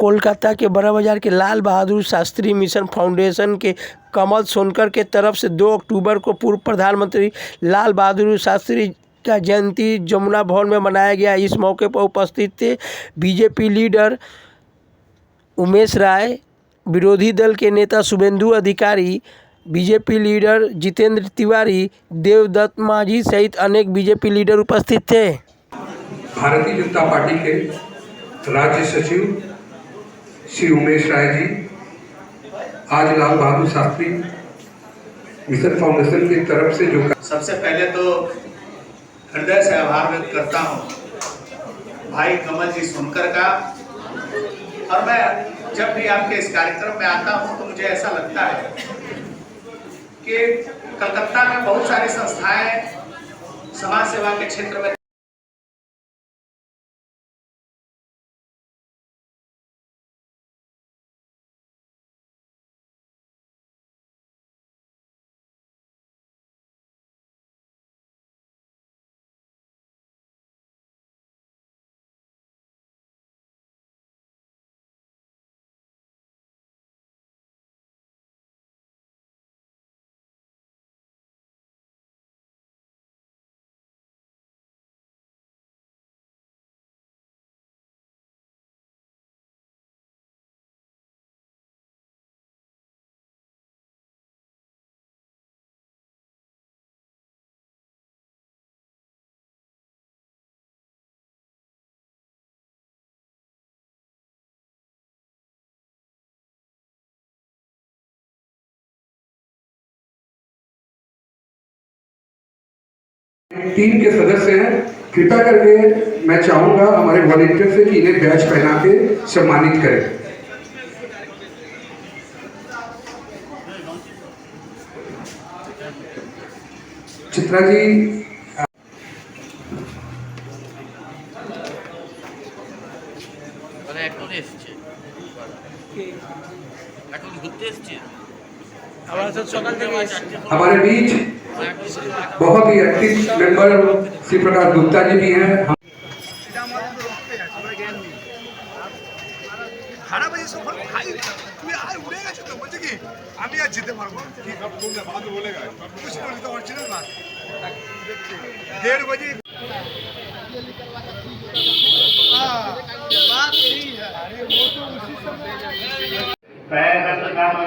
कोलकाता के बड़ा बाजार के लाल बहादुर शास्त्री मिशन फाउंडेशन के कमल सोनकर के तरफ से 2 अक्टूबर को पूर्व प्रधानमंत्री लाल बहादुर शास्त्री का जयंती जमुना भवन में मनाया गया। इस मौके पर उपस्थित थे बीजेपी लीडर उमेश राय, विरोधी दल के नेता शुभेंदु अधिकारी, बीजेपी लीडर जितेंद्र तिवारी, देवदत्त माझी सहित अनेक बीजेपी लीडर उपस्थित थे। भारतीय जनता पार्टी के राज्य सचिव श्री उमेश राय जी आज लाल बहादुर शास्त्री मिशन फाउंडेशन की तरफ से जो सबसे पहले तो हृदय से आभार व्यक्त करता हूँ भाई कमल जी सोनकर का। और मैं जब भी आपके इस कार्यक्रम में आता हूँ तो मुझे ऐसा लगता है कि कलकत्ता में बहुत सारी संस्थाएं समाज सेवा के क्षेत्र में टीम के सदस्य हैं। कृपया करके मैं चाहूंगा हमारे वॉलंटियर से कि इन्हें बैच पहना के सम्मानित करें। चित्रा जी हमारे बीच बहुत ही एक्टिव मेंबर श्री प्रकाश गुप्ता जी भी हैं।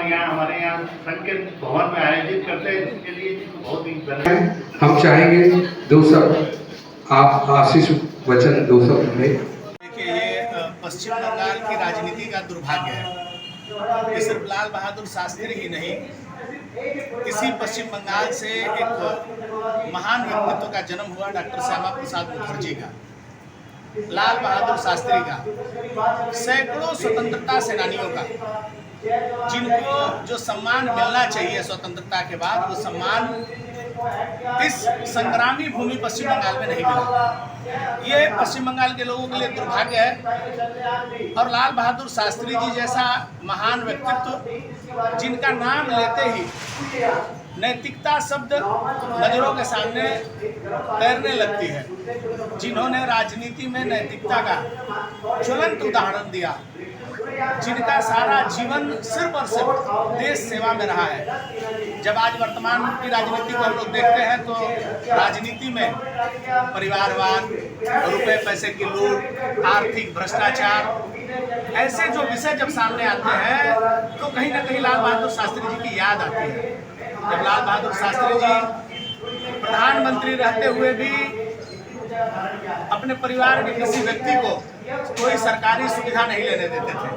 यहाँ हमारे यहाँ संकेत भवन में आयोजित करते हैं, इसके लिए बहुत ही हम चाहेंगे 2 शब्द आप आशीष वचन 2 शब्द में। देखिए, ये पश्चिम बंगाल की राजनीति का दुर्भाग्य है। ये सिर्फ लाल बहादुर शास्त्री ही नहीं, इसी पश्चिम बंगाल से एक महान व्यक्तित्व का जन्म हुआ, डॉक्टर श्यामा प्रसाद मुखर्जी का, लाल बहादुर शास्त्री का, सैकड़ों स्वतंत्रता सेनानियों का, जिनको जो सम्मान मिलना चाहिए स्वतंत्रता के बाद, वो सम्मान इस संग्रामी भूमि पश्चिम बंगाल में नहीं मिला। ये पश्चिम बंगाल के लोगों के लिए दुर्भाग्य है। और लाल बहादुर शास्त्री जी जैसा महान व्यक्तित्व, जिनका नाम लेते ही नैतिकता शब्द नजरों के सामने तैरने लगती है, जिन्होंने राजनीति में नैतिकता का ज्वलंत उदाहरण दिया, जिनका सारा जीवन सिर्फ और सिर्फ देश सेवा में रहा है। जब आज वर्तमान की राजनीति को हम लोग देखते हैं तो राजनीति में परिवारवाद, रुपए पैसे की लूट, आर्थिक भ्रष्टाचार, ऐसे जो विषय जब सामने आते हैं तो कहीं ना कहीं लाल बहादुर शास्त्री जी की याद आती है। जब लाल बहादुर शास्त्री जी प्रधानमंत्री रहते हुए भी अपने परिवार के किसी व्यक्ति को कोई सरकारी सुविधा नहीं लेने देते थे,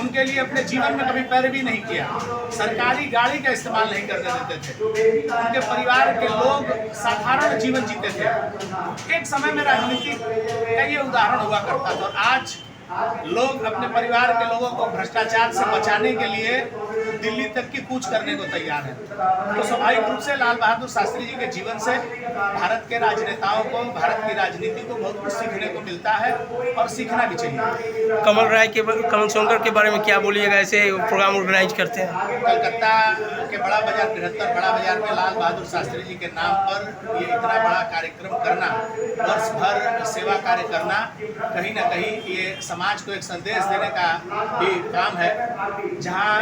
उनके लिए अपने जीवन में कभी पैरवी नहीं किया, सरकारी गाड़ी का इस्तेमाल नहीं करने देते थे, उनके परिवार के लोग साधारण जीवन जीते थे। एक समय में राजनीति का ये उदाहरण हुआ करता था। और आज लोग अपने परिवार के लोगों को भ्रष्टाचार से बचाने के लिए दिल्ली तक की कूच करने को तैयार है। तो स्वाभाविक रूप से लाल बहादुर शास्त्री जी के जीवन से भारत के राजनेताओं को, भारत की राजनीति को बहुत कुछ सीखने को मिलता है और सीखना भी चाहिए। कमल सोनकर के बारे में क्या बोलिएगा, ऐसे प्रोग्राम ऑर्गेनाइज करते हैं? कलकत्ता के बड़ा बाजार, बृहत्तर बड़ा बाजार में लाल बहादुर शास्त्री जी के नाम पर ये इतना बड़ा कार्यक्रम करना, वर्ष भर सेवा कार्य करना, कहीं ना कहीं ये समाज को एक संदेश देने का भी काम है। जहाँ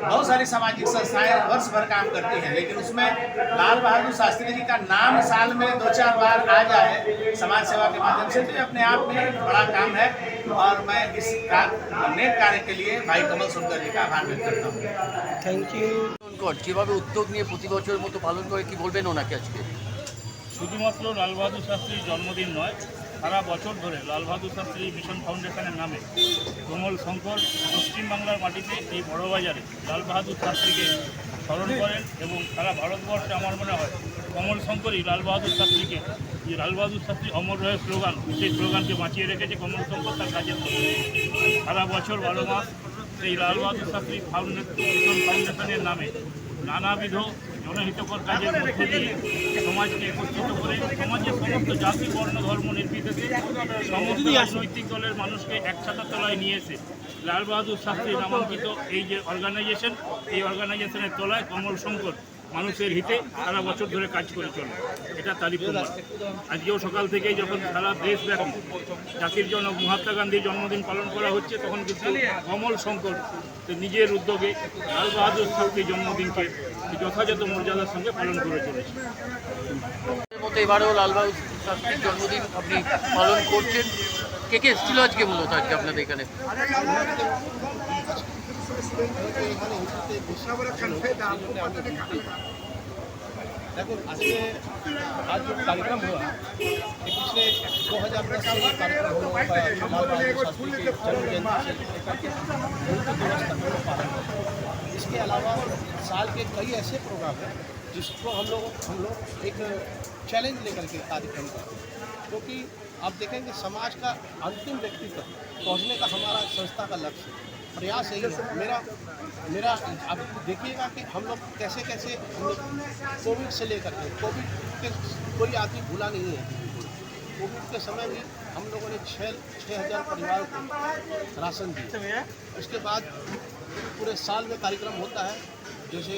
बहुत सारी सामाजिक संस्थाएं वर्ष भर काम करती हैं, लेकिन उसमें लाल बहादुर शास्त्री जी का नाम साल में 2-4 बार आ जाए समाज सेवा के माध्यम से, तो ये अपने आप में एक बड़ा काम है। और मैं इस नेक कार्य के लिए भाई कमल सोनकर जी का आभार व्यक्त करता हूँ। Thank you. যেভাবে উদ্যোগ নিয়ে প্রতি বছরের মতো পালন করে কি বলবেন ওনাকে আজকে? শুধুমাত্র লাল বাহাদুর শাস্ত্রীর জন্মদিন নয়, সারা বছর ধরে লাল বাহাদুর শাস্ত্রী মিশন ফাউন্ডেশনের নামে কমল শঙ্কর পশ্চিমবাংলার মাটিতে এই বড়বাজারে লাল বাহাদুর শাস্ত্রীকে স্মরণ করেন এবং সারা ভারতবর্ষে আমার মনে হয় কমল শঙ্করই লাল বাহাদুর শাস্ত্রীকে, যে লাল বাহাদুর শাস্ত্রী অমর রহে স্লোগান, সেই স্লোগানকে বাঁচিয়ে রেখেছে কমল শঙ্কর তার কাজের মধ্যে। সারা বছর 12 মাস এই লাল বাহাদুর শাস্ত্রী মিশন ফাউন্ডেশনের নামে নানাবিধ জনহিতকর কাজের মধ্যে দিয়ে সমাজকে একত্রিত করে সমাজের সমস্ত জাতি, বর্ণ, ধর্ম নির্বিশেষে সমস্ত রাজনৈতিক দলের মানুষকে একসাথে তলায় নিয়ে এসে লাল বাহাদুর শাস্ত্রী নামাঙ্কিত এই যে অর্গানাইজেশন, এই অর্গানাইজেশনের তলায় কমল শঙ্কর মানুষের হিতে সারা বছর ধরে কাজ করে চলে। এটা তারই প্রমাণ। আজকেও সকাল থেকেই যখন সারা দেশব্যাপী জাতির জনক মহাত্মা গান্ধীর জন্মদিন পালন করা হচ্ছে, তখন কিন্তু কমল শঙ্কর নিজের উদ্যোগে লাল বাহাদুর শাস্ত্রীর জন্মদিনকে যথাযথ মর্যাদার সঙ্গে পালন করে চলেছে। মতো এবারেও লাল বাহাদুর শাস্ত্রীর জন্মদিন আপনি পালন করছেন। কে কে এসেছিল আজকে মূলত আজকে আপনাদের এখানে? देखो आज जो कार्यक्रम हुआ ये पिछले 2010 से ये कार्यक्रम हो रहा है। लाल बहादुर शास्त्री के जन्म जयंती से लेकर के मृत्यु दिवस तक हम लोग पालन करते हैं। इसके अलावा साल के कई ऐसे प्रोग्राम हैं जिसको हम लोग एक चैलेंज लेकर के कार्यक्रम करते हैं, क्योंकि आप देखेंगे समाज का अंतिम व्यक्ति तक पहुँचने का हमारा संस्था का लक्ष्य प्रयास यही है। मेरा आप देखिएगा कि हम लोग कैसे हम लोग कोविड से लेकर के कोविड के कोई आदमी भूला नहीं है। कोविड के समय भी हम लोगों ने 6,000 परिवार को राशन दिया। उसके बाद पूरे साल में कार्यक्रम होता है, जैसे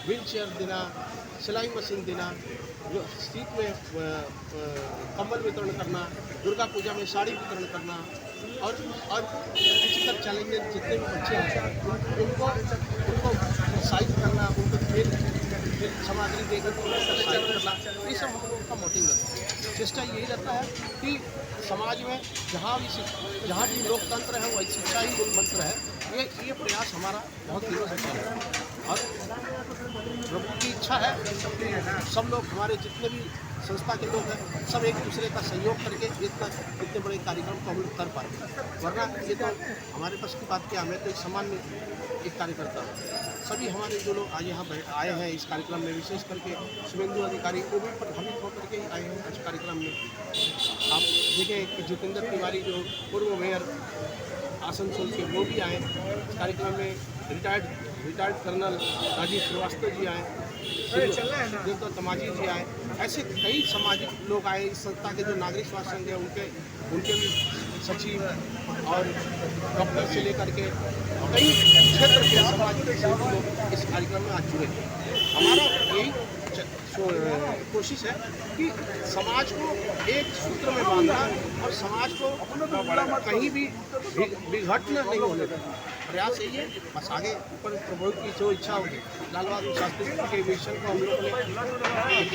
व्हील चेयर देना, सिलाई मशीन देना, जो शीत में कंबल वितरण करना, दुर्गा पूजा में साड़ी वितरण करना, और फिजिकल चैलेंजेस जितने भी बच्चे हैं उनको प्रोत्साहित करना, उनको खेल सामग्री देकर उनको प्रोत्साहित करना, ये सब हम लोगों का मोटिव रहता है। चेष्टा यही रहता है कि समाज में जहाँ भी लोकतंत्र है वही शिक्षा ही मूल मंत्र है। ये प्रयास हमारा बहुत दिनों से चल रहा है और प्रभु की इच्छा है कि सब लोग, हमारे जितने भी संस्था के लोग हैं, सब एक दूसरे का सहयोग करके इतने बड़े कार्यक्रम को हम लोग कर पाए। वरना ये तो हमारे पास की बात क्या, मैं तो एक सामान्य एक कार्यकर्ता हूँ। सभी हमारे जो लोग आज यहाँ आए हैं इस कार्यक्रम में, विशेष करके शुभेंदु अधिकारी कोविड पर प्रभावित होकर के आए हैं इस कार्यक्रम में। आप देखें कि जितेंद्र तिवारी जो पूर्व मेयर आसनसोल के, वो भी आए इस कार्यक्रम में। रिटायर्ड कर्नल राजीव श्रीवास्तव जी आए, सिद्धेश्वर तमाजी जी आए, ऐसे कई सामाजिक लोग आए। इस संस्था के जो नागरिक स्वास्थ्य संघ है उनके भी सचिव और डॉक्टर से लेकर के कई क्षेत्र के सामाजिक लोग इस कार्यक्रम में आज जुड़े हैं। हमारा यही कोशिश है कि समाज को एक सूत्र में बांधना और समाज को कहीं भी विघटन नहीं होने देना, प्रयास यही है। बस आगे ऊपर प्रभु की जो इच्छा होगी, लाल बहादुर शास्त्री के विजन को हम लोगों ने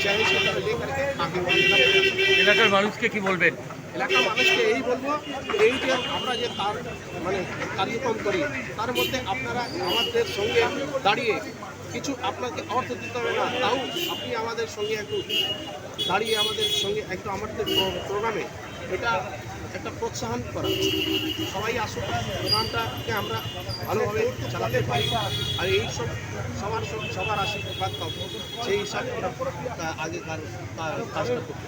चैलेंज के तरह लेकर के आगे बढ़ने का प्रयास। এলাকার মানুষকে কি বলবেন? এলাকার মানুষকে এই বলবো, এই যে আমরা যে কার্যক্রম করি তার মধ্যে আপনারা আমাদের সঙ্গে দাঁড়িয়ে কিছু আপনাকে অর্থ দিতে হবে না, তাও আপনি আমাদের সঙ্গে একটু দাঁড়িয়ে আমাদের সঙ্গে একটু আমাদের প্রোগ্রামে এটা একটা প্রোৎসাহন করা। সবাই আসুক, প্রোগ্রামটাকে আমরা ভালোভাবে চালাতে পারি, আর এই সব সবার আশীর্বাদ পাবো, সেই হিসাবে আগেকার কাজটা করতে।